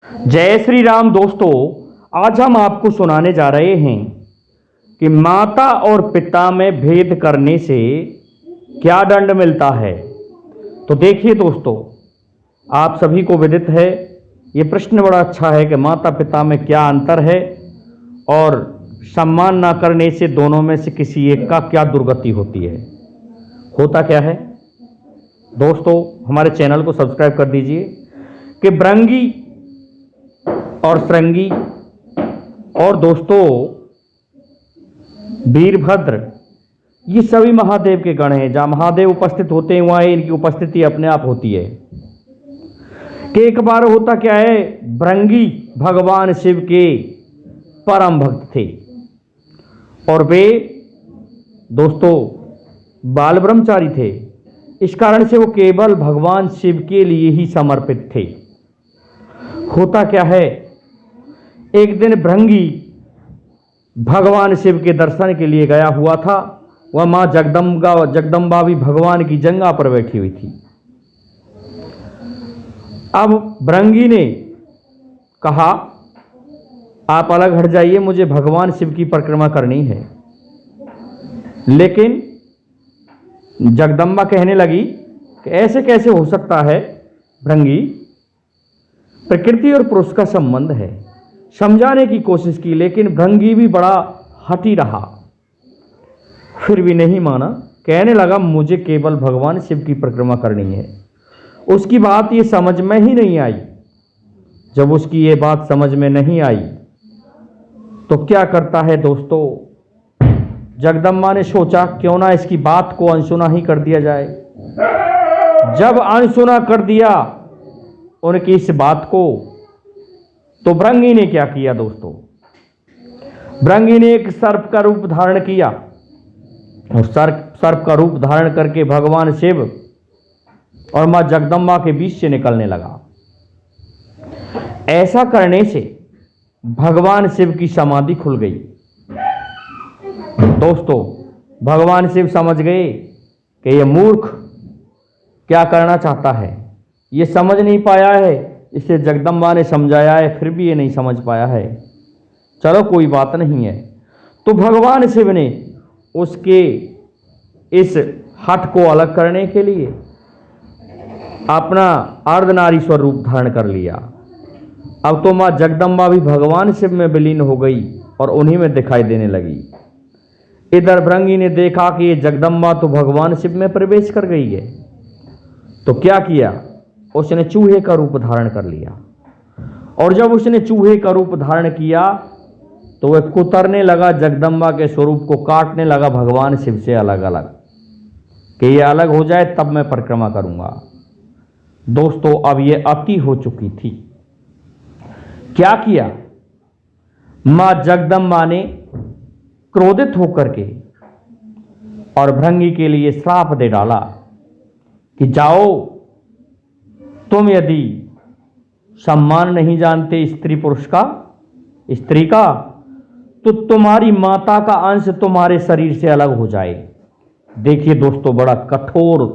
जय श्री राम दोस्तों। आज हम आपको सुनाने जा रहे हैं कि माता और पिता में भेद करने से क्या दंड मिलता है। तो देखिए दोस्तों, आप सभी को विदित है, ये प्रश्न बड़ा अच्छा है कि माता पिता में क्या अंतर है और सम्मान ना करने से दोनों में से किसी एक का क्या दुर्गति होती है। होता क्या है दोस्तों, हमारे चैनल को सब्सक्राइब कर दीजिए कि भृंगी और श्रृंगी और दोस्तों वीरभद्र, ये सभी महादेव के गण हैं। जहाँ महादेव उपस्थित होते हैं वहाँ इनकी उपस्थिति अपने आप होती है। कि एक बार होता क्या है, भृंगी भगवान शिव के परम भक्त थे और वे दोस्तों बाल ब्रह्मचारी थे। इस कारण से वो केवल भगवान शिव के लिए ही समर्पित थे। होता क्या है, एक दिन भृंगी भगवान शिव के दर्शन के लिए गया हुआ था। वह मां जगदम्बा भी भगवान की जंगा पर बैठी हुई थी। अब भृंगी ने कहा, आप अलग हट जाइए, मुझे भगवान शिव की परिक्रमा करनी है। लेकिन जगदम्बा कहने लगी कि ऐसे कैसे हो सकता है भृंगी, प्रकृति और पुरुष का संबंध है। समझाने की कोशिश की लेकिन भृंगी भी बड़ा हठी रहा, फिर भी नहीं माना। कहने लगा, मुझे केवल भगवान शिव की परिक्रमा करनी है। उसकी बात ये समझ में ही नहीं आई। जब उसकी ये बात समझ में नहीं आई तो क्या करता है दोस्तों, जगदम्बा ने सोचा क्यों ना इसकी बात को अनसुना ही कर दिया जाए। जब अनसुना कर दिया उनकी इस बात को, तो भृंगी ने क्या किया दोस्तों, भृंगी ने एक सर्प का रूप धारण किया और सर्प का रूप धारण करके भगवान शिव और मां जगदम्बा के बीच से निकलने लगा। ऐसा करने से भगवान शिव की समाधि खुल गई। दोस्तों भगवान शिव समझ गए कि यह मूर्ख क्या करना चाहता है, ये समझ नहीं पाया है। इसे जगदम्बा ने समझाया है, फिर भी ये नहीं समझ पाया है। चलो कोई बात नहीं है। तो भगवान शिव ने उसके इस हठ को अलग करने के लिए अपना अर्धनारीश्वर रूप धारण कर लिया। अब तो मां जगदम्बा भी भगवान शिव में विलीन हो गई और उन्हीं में दिखाई देने लगी। इधर भृंगी ने देखा कि ये जगदम्बा तो भगवान शिव में प्रवेश कर गई है, तो क्या किया, उसने चूहे का रूप धारण कर लिया। और जब उसने चूहे का रूप धारण किया तो वह कुतरने लगा, जगदम्बा के स्वरूप को काटने लगा भगवान शिव से अलग अलग, कि ये अलग हो जाए तब मैं परिक्रमा करूंगा। दोस्तों अब ये अति हो चुकी थी। क्या किया, मां जगदम्बा ने क्रोधित होकर के और भृंगी के लिए श्राप दे डाला कि जाओ, तुम यदि सम्मान नहीं जानते स्त्री पुरुष का, स्त्री का, तो तुम्हारी माता का अंश तुम्हारे शरीर से अलग हो जाए। देखिए दोस्तों, बड़ा कठोर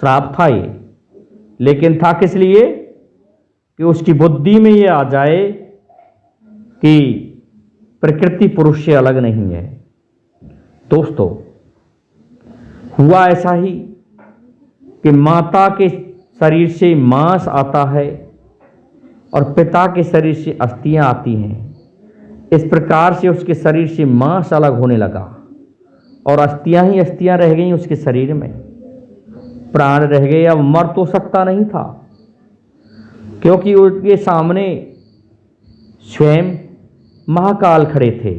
श्राप था ये, लेकिन था किस लिए कि उसकी बुद्धि में ये आ जाए कि प्रकृति पुरुष से अलग नहीं है। दोस्तों हुआ ऐसा ही कि माता के शरीर से मांस आता है और पिता के शरीर से अस्थियां आती हैं। इस प्रकार से उसके शरीर से मांस अलग होने लगा और अस्थियां ही अस्थियां रह गईं उसके शरीर में, प्राण रह गए। अब मर तो सकता नहीं था क्योंकि उसके सामने स्वयं महाकाल खड़े थे,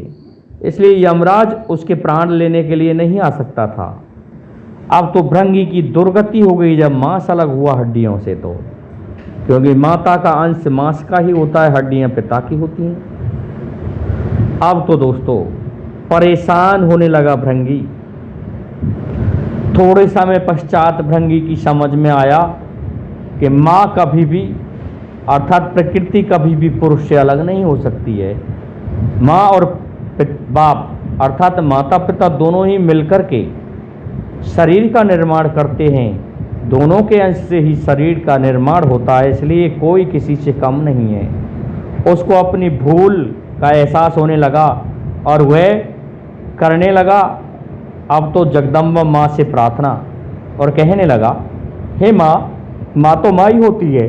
इसलिए यमराज उसके प्राण लेने के लिए नहीं आ सकता था। अब तो भृंगी की दुर्गति हो गई जब मांस अलग हुआ हड्डियों से, तो क्योंकि माता का अंश मांस का ही होता है, हड्डियां पिता की होती हैं। अब तो दोस्तों परेशान होने लगा भृंगी। थोड़े समय पश्चात भृंगी की समझ में आया कि मां कभी भी अर्थात प्रकृति कभी भी पुरुष से अलग नहीं हो सकती है। मां और बाप अर्थात माता पिता दोनों ही मिलकर के शरीर का निर्माण करते हैं दोनों के अंश से ही शरीर का निर्माण होता है, इसलिए कोई किसी से कम नहीं है। उसको अपनी भूल का एहसास होने लगा और वह करने लगा अब तो जगदम्बा माँ से प्रार्थना और कहने लगा, हे माँ, माँ तो माँ ही होती है,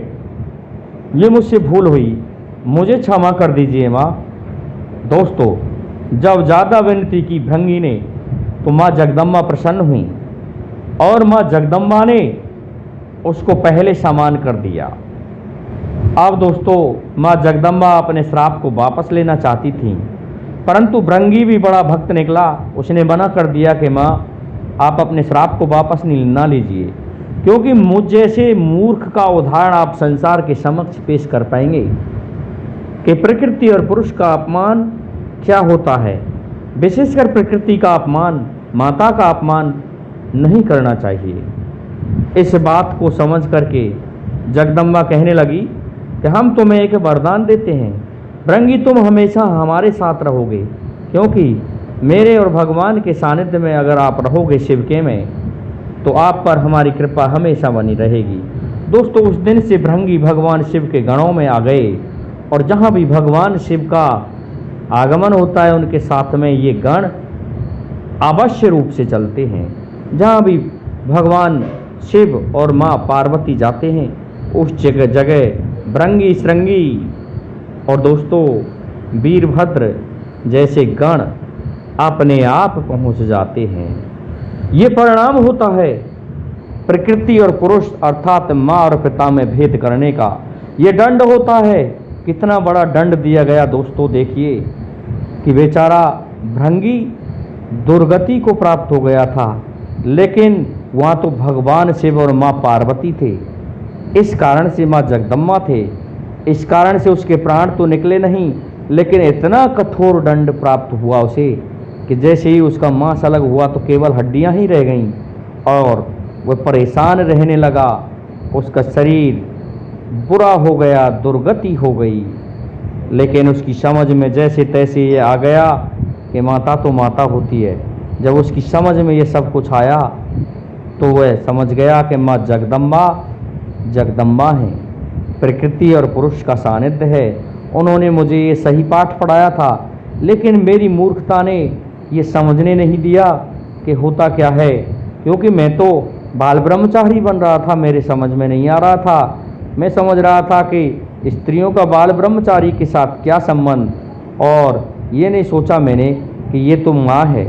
ये मुझसे भूल हुई, मुझे क्षमा कर दीजिए माँ। दोस्तों, जब ज़्यादा विनती की भृंगी ने तो माँ जगदम्बा प्रसन्न हुई और माँ जगदम्बा ने उसको पहले समान कर दिया। अब दोस्तों, माँ जगदम्बा अपने श्राप को वापस लेना चाहती थी, परंतु भृंगी भी बड़ा भक्त निकला। उसने मना कर दिया कि माँ, आप अपने श्राप को वापस ना लीजिए, क्योंकि मुझ जैसे मूर्ख का उदाहरण आप संसार के समक्ष पेश कर पाएंगे कि प्रकृति और पुरुष का अपमान क्या होता है। विशेषकर प्रकृति का अपमान, माता का अपमान नहीं करना चाहिए। इस बात को समझ करके जगदम्बा कहने लगी कि हम तुम्हें एक वरदान देते हैं, भृंगी तुम हमेशा हमारे साथ रहोगे, क्योंकि मेरे और भगवान के सानिध्य में अगर आप रहोगे शिव के में, तो आप पर हमारी कृपा हमेशा बनी रहेगी। दोस्तों, उस दिन से भृंगी भगवान शिव के गणों में आ गए और जहाँ भी भगवान शिव का आगमन होता है उनके साथ में ये गण अवश्य रूप से चलते हैं। जहाँ भी भगवान शिव और माँ पार्वती जाते हैं उस जगह जगह भृंगी, श्रृंगी और दोस्तों वीरभद्र जैसे गण अपने आप पहुँच जाते हैं। ये परिणाम होता है प्रकृति और पुरुष अर्थात माँ और पिता में भेद करने का। ये दंड होता है। कितना बड़ा दंड दिया गया दोस्तों, देखिए कि बेचारा भृंगी दुर्गति को प्राप्त हो गया था, लेकिन वहाँ तो भगवान शिव और माँ पार्वती थे। इस कारण से माँ जगदम्बा थे, इस कारण से उसके प्राण तो निकले नहीं, लेकिन इतना कठोर दंड प्राप्त हुआ उसे कि जैसे ही उसका मांस अलग हुआ तो केवल हड्डियां ही रह गईं और वह परेशान रहने लगा। उसका शरीर बुरा हो गया, दुर्गति हो गई। लेकिन उसकी समझ में जैसे तैसे ये आ गया कि माता तो माता होती है। जब उसकी समझ में ये सब कुछ आया तो वह समझ गया कि माँ जगदम्बा जगदम्बा है, प्रकृति और पुरुष का सानिध्य है। उन्होंने मुझे ये सही पाठ पढ़ाया था, लेकिन मेरी मूर्खता ने ये समझने नहीं दिया कि होता क्या है, क्योंकि मैं तो बाल ब्रह्मचारी बन रहा था, मेरे समझ में नहीं आ रहा था। मैं समझ रहा था कि स्त्रियों का बाल ब्रह्मचारी के साथ क्या संबंध, और ये नहीं सोचा मैंने कि ये तो माँ है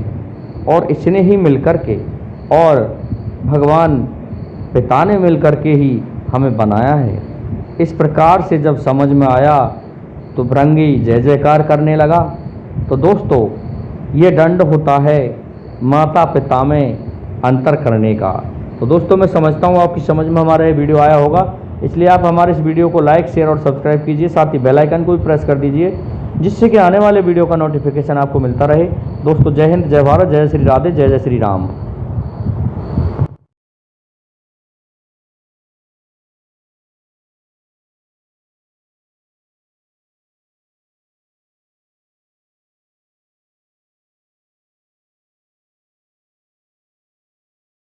और इसने ही मिलकर के और भगवान पिता ने मिलकर के ही हमें बनाया है। इस प्रकार से जब समझ में आया तो भृंगी जय जयकार करने लगा। तो दोस्तों, ये दंड होता है माता पिता में अंतर करने का। तो दोस्तों, मैं समझता हूँ आपकी समझ में हमारा ये वीडियो आया होगा, इसलिए आप हमारे इस वीडियो को लाइक, शेयर और सब्सक्राइब कीजिए। साथ ही बेल आइकन को भी प्रेस कर दीजिए, जिससे कि आने वाले वीडियो का नोटिफिकेशन आपको मिलता रहे। दोस्तों, जय हिंद, जय भारत, जय श्री राधे, जय जय श्री राम।